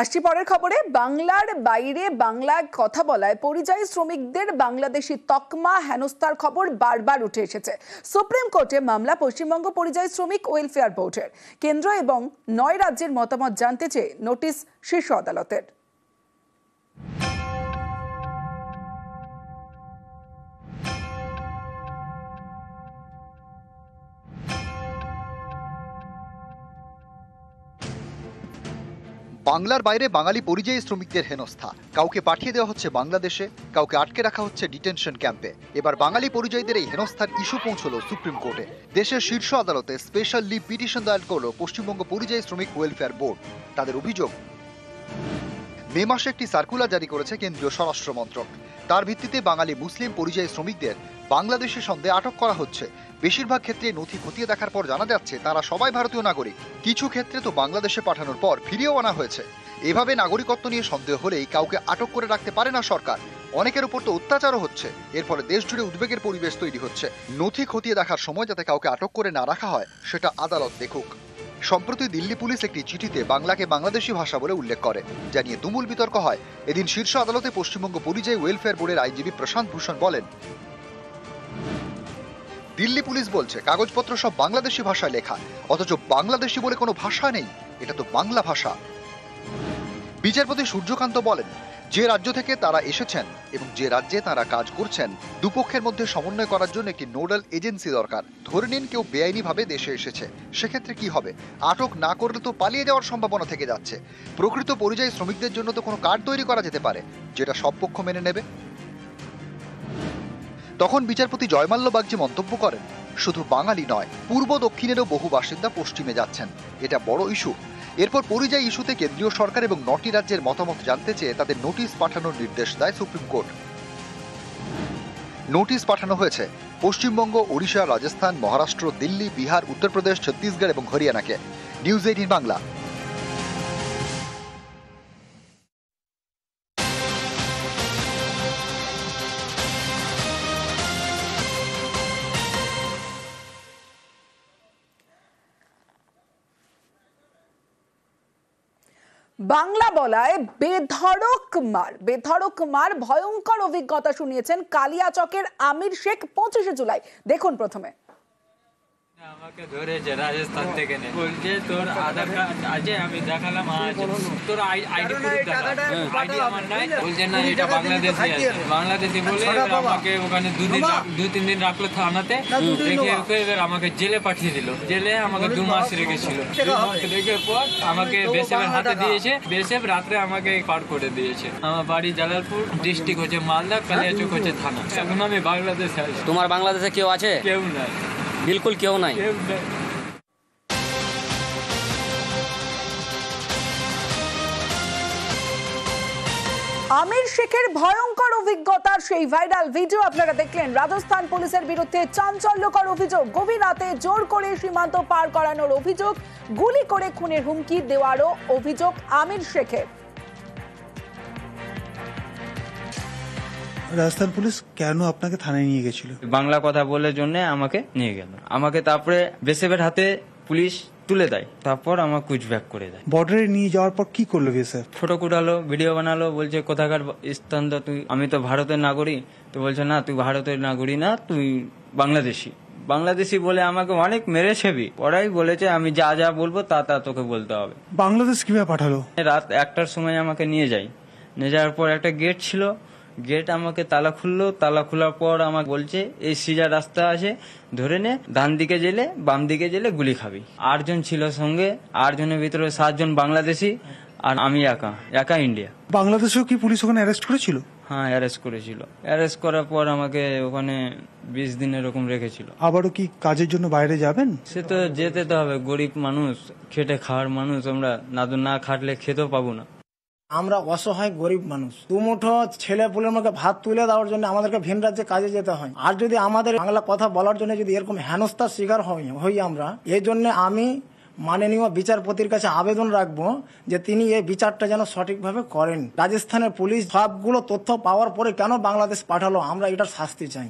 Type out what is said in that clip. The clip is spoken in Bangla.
আসছি পরের খবরে। বাংলার বাইরে বাংলায় কথা বলায় পরিযায়ী শ্রমিকদের বাংলাদেশি তকমা হেনস্থার খবর বারবার উঠে এসেছে। সুপ্রিম কোর্টে মামলা পশ্চিমবঙ্গ পরিযায়ী শ্রমিক ওয়েলফেয়ার বোর্ডের। কেন্দ্র এবং 9 রাজ্যের মতামত জানতে চেয়ে নোটিশ শীর্ষ আদালতের। বাংলার বাইরে বাঙালি পরিযায়ী শ্রমিকদের হেনস্থা, কাউকে পাঠিয়ে দেওয়া হচ্ছে বাংলাদেশে, কাউকে আটকে রাখা হচ্ছে ডিটেনশন ক্যাম্পে। এবার বাঙালি পরিযায়ীদের এই হেনস্থার ইস্যু পৌঁছলো সুপ্রিম কোর্টে। দেশের শীর্ষ আদালতে স্পেশাল লিভ পিটিশন দায়ের করল পশ্চিমবঙ্গ পরিযায়ী শ্রমিক ওয়েলফেয়ার বোর্ড। তাদের অভিযোগ, মে মাসে একটি সার্কুলার জারি করেছে কেন্দ্রীয় স্বরাষ্ট্র মন্ত্রক। তার ভিত্তিতে বাঙালি মুসলিম পরিযায়ী শ্রমিকদের বাংলাদেশের সন্দেহে আটক করা হচ্ছে। বেশিরভাগ ক্ষেত্রে নথি খতিয়ে দেখার পর জানা যাচ্ছে তারা সবাই ভারতীয় নাগরিক। কিছু ক্ষেত্রে তো বাংলাদেশে পাঠানোর পর ফিরিয়েও আনা হয়েছে। এভাবে নাগরিকত্ব নিয়ে সন্দেহ হলেই কাউকে আটক করে রাখতে পারে না সরকার। অনেকের উপর তো অত্যাচারও হচ্ছে। এর ফলে দেশ জুড়ে উদ্বেগের পরিবেশ তৈরি হচ্ছে। নথি খতিয়ে দেখার সময় যাতে কাউকে আটক করে না রাখা হয় সেটা আদালত দেখুক। সম্প্রতি দিল্লি পুলিশ একটি চিঠিতে বাংলাকে বাংলাদেশি ভাষা বলে উল্লেখ করে, যা নিয়ে তুমুল বিতর্ক হয়। এদিন শীর্ষ আদালতে পশ্চিমবঙ্গ পরিযায়ী ওয়েলফেয়ার বোর্ডের আইনজীবী প্রশান্ত ভূষণ বলেন, দিল্লি পুলিশ বলছে কাগজপত্র সব বাংলাদেশি ভাষায় লেখা, অথচ বাংলাদেশি বলে কোনো ভাষা নেই, এটা তো বাংলা ভাষা। বিচারপতি সূর্যকান্ত বলেন, যে রাজ্য থেকে তারা এসেছেন এবং যে রাজ্যে তারা কাজ করছেন, দুপক্ষের মধ্যে সমন্বয় করার জন্য একটি নোডাল এজেন্সি দরকার। ধরে নিন কেউ বেআইনিভাবে দেশে এসেছে, সেক্ষেত্রে কি হবে? আটক না করলে তো পালিয়ে যাওয়ার সম্ভাবনা থেকে যাচ্ছে। প্রকৃত পরিযায়ী শ্রমিকদের জন্য তো কোনো কার্ড তৈরি করা যেতে পারে, যেটা সব পক্ষ মেনে নেবে। তখন বিচারপতি জয়মাল্য বাগচি মন্তব্য করেন, শুধু বাঙালি নয়, পূর্ব দক্ষিণেরও বহু বাসিন্দা পশ্চিমে যাচ্ছেন, এটা বড় ইস্যু। এরপর পরিযায়ী ইস্যুতে কেন্দ্রীয় সরকার এবং 9টি রাজ্যের মতামত জানতে চেয়ে তাদের নোটিশ পাঠানোর নির্দেশ দেয় সুপ্রিম কোর্ট। নোটিশ পাঠানো হয়েছে পশ্চিমবঙ্গ, ওড়িশা, রাজস্থান, মহারাষ্ট্র, দিল্লি, বিহার, উত্তরপ্রদেশ, ছত্তিশগড় এবং হরিয়ানাকে। নিউজ 18 বাংলা। বাংলা বলায় বেধড়ক মার ভয়ঙ্কর অভিজ্ঞতা শুনিয়েছেন কালিয়াচকের আমির শেখ 25শে জুলাই। দেখুন প্রথমে। আমাকে ধরেছে রাজস্থান থেকে, বলছে তোর আধার কার্ড আছে, আমি দেখালাম আছে, তোর আইডি প্রুফ দেখা, আইডি আমার নাই, বলছে না এটা বাংলাদেশি আছে। বাংলাদেশি বলে আমাকে ওখানে 2-3 দিন রাখলো থানাতে, রেখে এবার আমাকে জেলে পাঠিয়ে দিল। জেলে আমাকে 2 মাস রেখেছিল। 2 মাস রেখে পর আমাকে বেসেবের হাতে দিয়েছে, বেসেব রাত্রে আমাকে পার করে দিয়েছে। আমার বাড়ি জালালপুর, ডিস্ট্রিক্ট হচ্ছে মালদা, কালিয়াচক হচ্ছে থানা। এখন আমি বাংলাদেশে আছি। তোমার বাংলাদেশে কেউ আছে? কেউ নাই, বিলকুল কেউ নাই। আমির শেখের ভয়ঙ্কর অভিজ্ঞতার সেই ভাইরাল ভিডিও আপনারা দেখলেন। রাজস্থান পুলিশের বিরুদ্ধে চাঞ্চল্যকর অভিযোগ, গভীর রাতে জোর করে সীমান্ত পার করানোর অভিযোগ, গুলি করে খুনের হুমকি দেওয়ারও অভিযোগ আমির শেখের। রাজস্থান পুলিশ কেন আপনাকে থানায় নিয়ে গেছিল? বাংলা কথা বলার জন্য আমাকে নিয়ে গেল। আমাকে তারপরে বেসেবের হাতে পুলিশ তুলে দেয়, তারপর আমার কুচব্যাক করে দেয়। বর্ডারে নিয়ে যাওয়ার পর কি করলো বিএসএফ? ফটো কুটালো, ভিডিও বানালো, বলছে কোথাকার স্থান তো তুই? আমি তো ভারতের নাগরিক। তো বলছে না, তুই ভারতের নাগরিক না, তুই বাংলাদেশি বলে আমাকে অনেক মেরেছেবি। ওরাই বলেছে আমি যা যা বলবো তা তোকে বলতে হবে। বাংলাদেশ কিভাবে পাঠালো? রাত 1টার সময় আমাকে নিয়ে যাওয়ার পর একটা গেট ছিল, গেট আমাকে তালা খুললো। তালা খোলার পর আমাকে বলছে এই সিজা রাস্তা আছে, ধরে নে, ডান দিকে গেলে বাম দিকে গেলে গুলি খাবি। 8 জন ছিল সঙ্গে, 8 জনের ভিতরে 7 জন বাংলাদেশি আর আমি একা ইন্ডিয়া। বাংলাদেশেও কি পুলিশ ওখানে অ্যারেস্ট করেছিল? হ্যাঁ, অ্যারেস্ট করেছিল। অ্যারেস্ট করার পর আমাকে ওখানে 20 দিন এরকম রেখেছিল। আবারও কি কাজের জন্য বাইরে যাবেন? সে তো যেতে তো হবে, গরিব মানুষ, খেটে খাওয়ার মানুষ আমরা, না খাটলে খেতেও পাবো না। আমরা অসহায় গরিব মানুষ, দুমুঠো ছেলে পুলের মধ্যে ভাত তুলে দেওয়ার জন্য আমাদেরকে ভিন রাজ্যে কাজে যেতে হয়। আর যদি আমাদের বাংলা কথা বলার জন্য যদি এরকম হেনস্থার শিকার হই আমরা, এই জন্য আমি মাননীয় বিচারপতির কাছে আবেদন রাখবো যে তিনি এই বিচারটা যেন সঠিকভাবে করেন। রাজস্থানের পুলিশ সবগুলো তথ্য পাওয়ার পরে কেন বাংলাদেশ পাঠালো, আমরা এটার শাস্তি চাই।